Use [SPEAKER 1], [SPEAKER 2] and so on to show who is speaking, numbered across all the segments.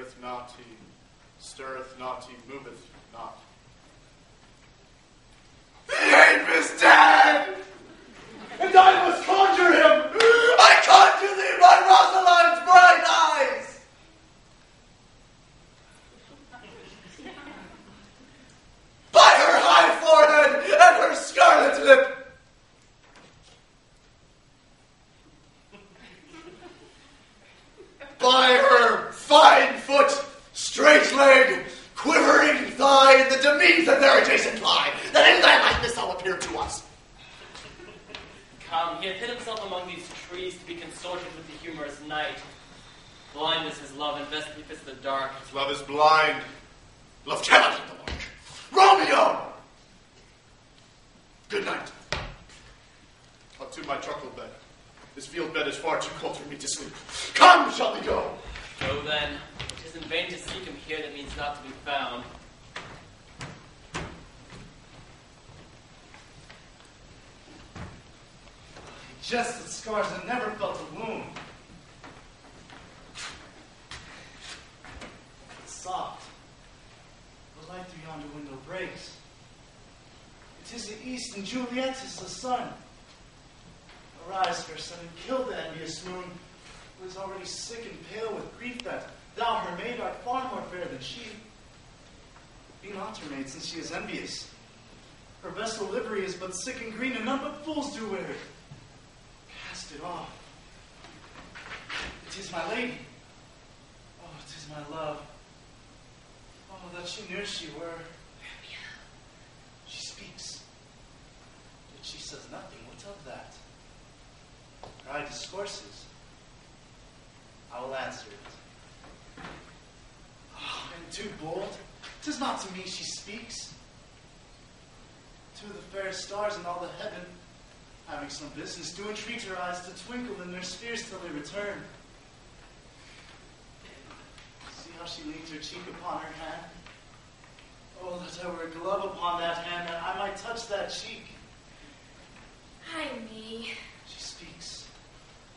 [SPEAKER 1] heareth not, he stirreth not, he moveth not.
[SPEAKER 2] The ape is dead! And I must conjure him! I conjure thee by Rosalind's bright eyes! By her high forehead and her scarlet lip! By her fine foot, straight leg, quivering thigh, and the demeans that their adjacent lie, that in thy likeness all appear to us.
[SPEAKER 3] Come, he hath hid himself among these trees to be consorted with the humorous night. Blind is his love, and best befits the dark.
[SPEAKER 1] His love is blind.
[SPEAKER 2] Love cannot hit the mark. Romeo! Good night.
[SPEAKER 1] Up to my truckle bed. This field bed is far too cold for me to sleep.
[SPEAKER 2] Come, shall we go?
[SPEAKER 3] Go then. It is in vain to seek him here that means not to be found.
[SPEAKER 4] Just the scars that never felt a wound. It's soft. The light through yonder window breaks. It is the east, and Juliet is the sun. Arise, fair sun, and kill the envious moon, who is already sick and pale with grief that thou, her maid, art far more fair than she. Be not her maid, since she is envious. Her vessel livery is but sick and green, and none but fools do wear it. Cast it off. It is my lady. Oh, it is my love. Oh, that she knew she were.
[SPEAKER 5] Romeo.
[SPEAKER 4] She speaks. Yet she says nothing. What of that? Her eye discourses. I will answer it. Oh, and too bold. 'Tis not to me she speaks. To the fair stars and all the heaven, having some business, do entreat her eyes to twinkle in their spheres till they return. See how she leans her cheek upon her hand? Oh, that I were a glove upon that hand, that I might touch that cheek.
[SPEAKER 5] Ay me.
[SPEAKER 4] She speaks.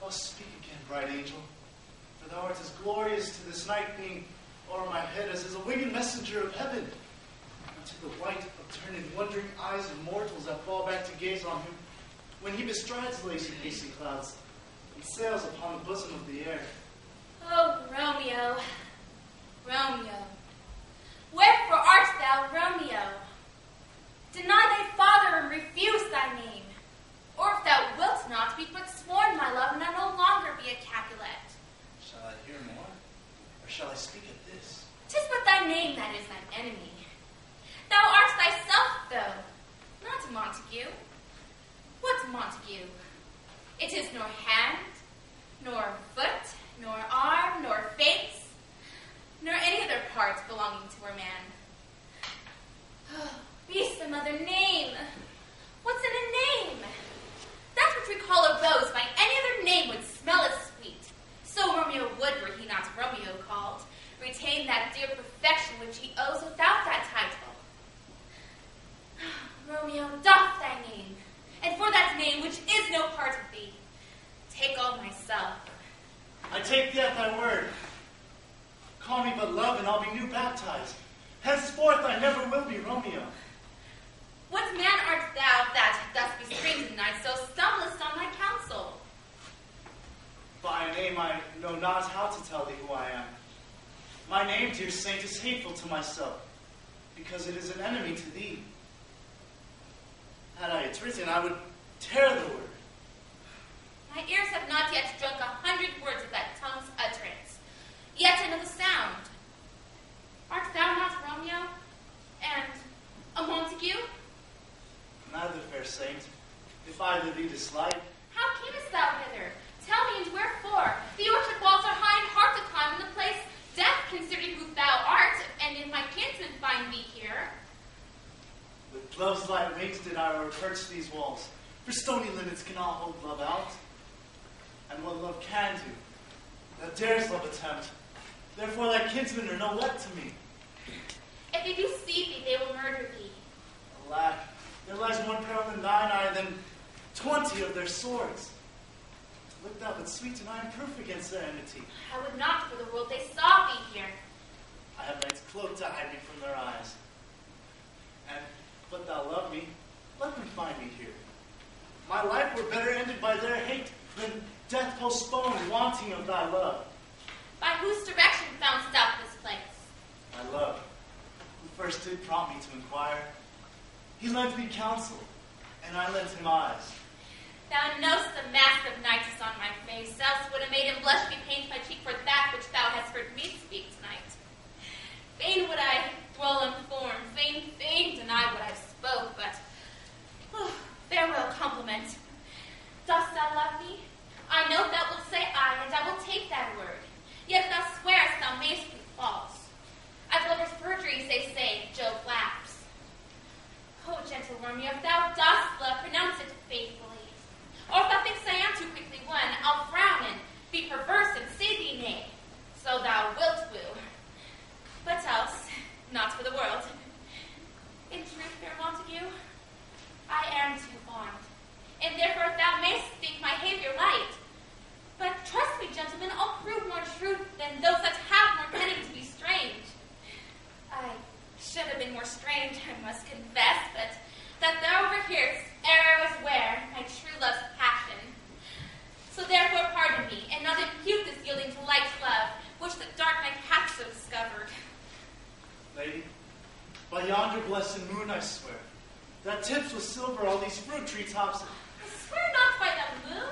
[SPEAKER 4] Oh, speak again, bright angel. For thou art as glorious to this night being o'er my head as is a winged messenger of heaven. And to the white, upturned, wondering eyes of mortals that fall back to gaze on him, when he bestrides lacy pacing clouds and sails upon the bosom of the air.
[SPEAKER 5] Oh, Romeo, Romeo, wherefore art thou Romeo? Deny thy father and refuse thy name. Or if thou wilt not, be but sworn, my love, and I no longer be a Capulet.
[SPEAKER 4] Shall I hear more? Or shall I speak at this?
[SPEAKER 5] 'Tis but thy name that is thine enemy. Thou art thyself, though, not Montague. What's Montague? It is nor hand, nor foot, nor arm, nor face, nor any other part belonging to a man. Oh, be some other name. What's in a name? That which we call a rose by any other name would smell as sweet. So Romeo would, were he not Romeo called, retain that dear perfection which he owes without that title. Romeo, doff thy name, and for that name which is no part of thee, take all myself.
[SPEAKER 4] I take thee at thy word. Call me but love, and I'll be new baptized. Henceforth I never will be Romeo.
[SPEAKER 5] What man art thou that, thus bestrained in night, so stumblest on thy counsel?
[SPEAKER 4] By a name I know not how to tell thee who I am. My name, dear saint, is hateful to myself, because it is an enemy to thee. Had I it written, I would tear the word.
[SPEAKER 5] My ears have not yet drunk 100 words of that tongue's utterance, yet I know the sound. Art thou not Romeo? And a Montague?
[SPEAKER 4] Neither, fair saint, if either thee dislike.
[SPEAKER 5] How camest thou hither? Tell me, and wherefore? The orchard walls are high and hard to climb, and the place death, considering who thou art, and if my kinsmen find thee here.
[SPEAKER 4] With love's light wings did I approach these walls, for stony limits cannot hold love out. And what love can do, that dares love attempt. Therefore thy kinsmen are no let to me.
[SPEAKER 5] If they do see thee, they will murder thee.
[SPEAKER 4] Alack, there lies more peril in thine eye than 20 of their swords. Look thou but sweet, and I am proof against their enmity.
[SPEAKER 5] I would not for the world they saw thee here.
[SPEAKER 4] cloak to hide me from their eyes. And but thou love me, let them find me here. My life were better ended by their hate than death postponed, wanting of thy love.
[SPEAKER 5] By whose direction foundst thou this place?
[SPEAKER 4] My love, who first did prompt me to inquire, he lent me counsel, and I lent him eyes.
[SPEAKER 5] Thou know'st the mask of night is on my face, else would a maiden blush be paint my cheek for that which thou hast heard me speak tonight. Fain would I dwell in form, fain deny what I've spoke, but farewell compliment. Dost thou love me? I know thou wilt say aye, and I will take that word. Yet thou swearest thou mayst be false. As lovers' perjuries, they say, Jove laughs. Oh, gentle Romeo, if thou dost love, pronounce it faithfully. Or if thou thinkst I am too quickly won, I'll frown and be perverse and say thee nay. So thou wilt woo. But else, not for the world. In truth, fair Montague, I am too fond, and therefore thou mayst think my behavior light. But trust me, gentlemen, I'll prove more truth than those that have more cunning to be strange. I should have been more strange, I must confess, but that thou overhearest ere I was ware my true love's passion. So therefore pardon me, and not impute this yielding to light love, which the dark night hath so discovered.
[SPEAKER 4] Lady, by yonder blessed moon I swear, that tips with silver all these fruit tree tops.
[SPEAKER 5] I swear not by the moon,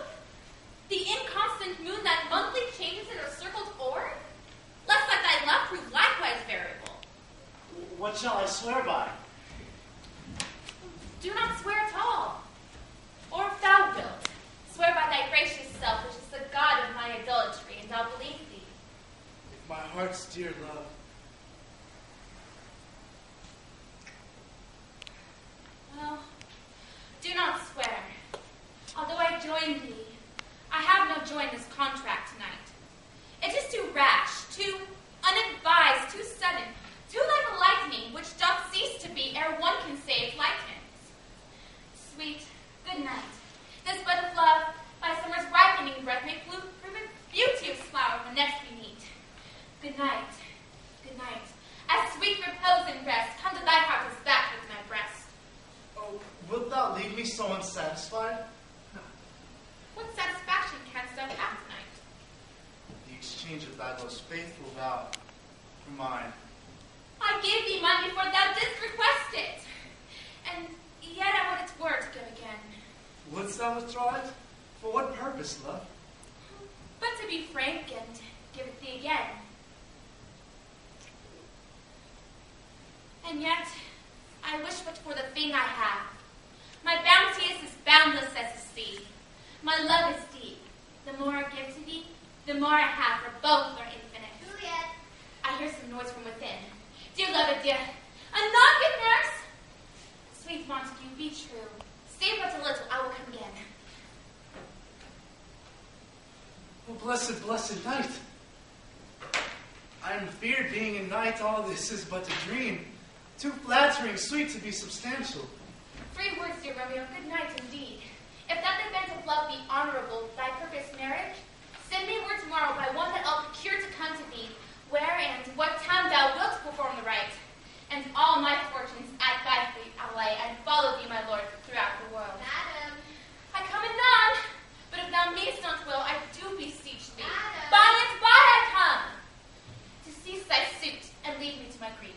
[SPEAKER 5] the inconstant moon that monthly changes in her circled orb, lest that thy love prove likewise variable.
[SPEAKER 4] What shall I swear by?
[SPEAKER 5] Do not swear at all. Or if thou wilt, swear by thy gracious self, which is the God of my idolatry, and I'll believe thee.
[SPEAKER 4] My heart's dear love.
[SPEAKER 5] Well, do not swear. Although I join thee, I have no joy in this contract tonight. It is too rash, too unadvised, too sudden, too like a lightning, which doth cease to be ere one can say it lightens. Sweet, good night. This bud of love, by summer's ripening breath, may prove a beauteous flower when next we meet. Good night, good night. As sweet repose and rest, come to thy heart as that with my breast.
[SPEAKER 4] Oh, wilt thou leave me so unsatisfied?
[SPEAKER 5] What satisfaction canst thou have tonight?
[SPEAKER 4] The exchange of thy most faithful vow for mine.
[SPEAKER 5] I gave thee mine before thou didst request it. And yet I would it were to give again.
[SPEAKER 4] Wouldst thou withdraw it? For what purpose, love?
[SPEAKER 5] But to be frank and give it thee again. And yet, I wish but for the thing I have. My bounty is as boundless as the sea. My love is deep. The more I give to thee, the more I have, for both are infinite.
[SPEAKER 6] Juliet.
[SPEAKER 5] I hear some noise from within. Dear love, dear, a knock at nurse. Sweet Montague, be true. Stay but a little, I will come again.
[SPEAKER 4] Oh, blessed, blessed night. I am feared being in night, all this is but a dream. Too flattering, sweet to be substantial.
[SPEAKER 5] 3 words, dear Romeo, good night indeed. If that event of love be honorable, thy purpose marriage, send me word tomorrow by one that I'll procure to come to thee, where and what time thou wilt perform the rite, and all my fortunes at thy feet I'll lay, and follow thee, my lord, throughout the world.
[SPEAKER 6] Madam.
[SPEAKER 5] I come anon, but if thou mayst not will, I do beseech thee.
[SPEAKER 6] Madam.
[SPEAKER 5] By and by I come, to cease thy suit and leave me to my grief.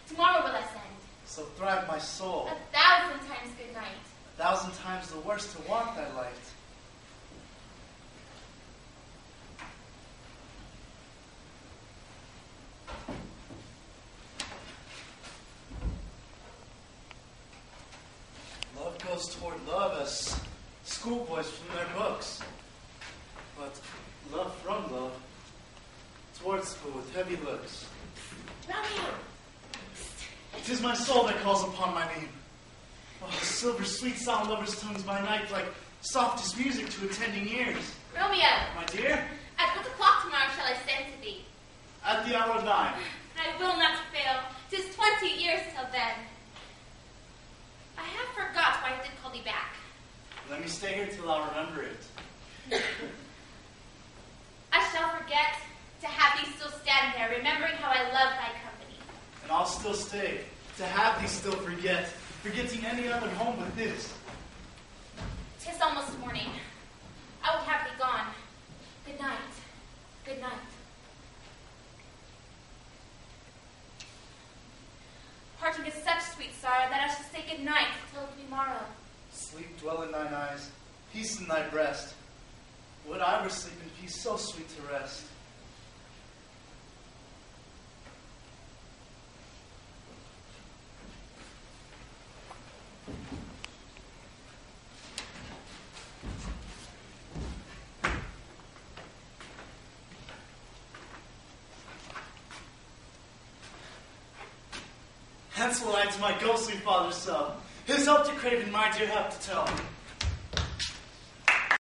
[SPEAKER 5] Tomorrow will I send.
[SPEAKER 4] So thrive my soul.
[SPEAKER 5] 1,000 times good night.
[SPEAKER 4] 1,000 times the worse to want thy light. Love goes toward love as schoolboys from their books. But love from love towards school with heavy looks.
[SPEAKER 5] Romeo!
[SPEAKER 4] It is my soul that calls upon my name. Oh, silver sweet sound lovers' tongues by night, like softest music to attending ears.
[SPEAKER 5] Romeo!
[SPEAKER 4] My dear,
[SPEAKER 5] At what o'clock tomorrow shall I send to thee?
[SPEAKER 4] at the hour of 9.
[SPEAKER 5] I will not fail. 'Tis 20 years till then. I have forgot why I did call thee back.
[SPEAKER 4] Let me stay here till I remember it.
[SPEAKER 5] I shall forget to have thee still stand there, remembering how I love thy company.
[SPEAKER 4] and I'll still stay, to have thee still forget, forgetting any other home but this.
[SPEAKER 5] 'Tis almost morning. I would have thee gone. Good night. Good night. Parting is such sweet sorrow that I shall say good night till tomorrow.
[SPEAKER 4] Sleep dwell in thine eyes, peace in thy breast. Would I were sleep in peace, so sweet to rest. Hence will I to my ghostly father's cell, his hope to crave and my dear help to tell.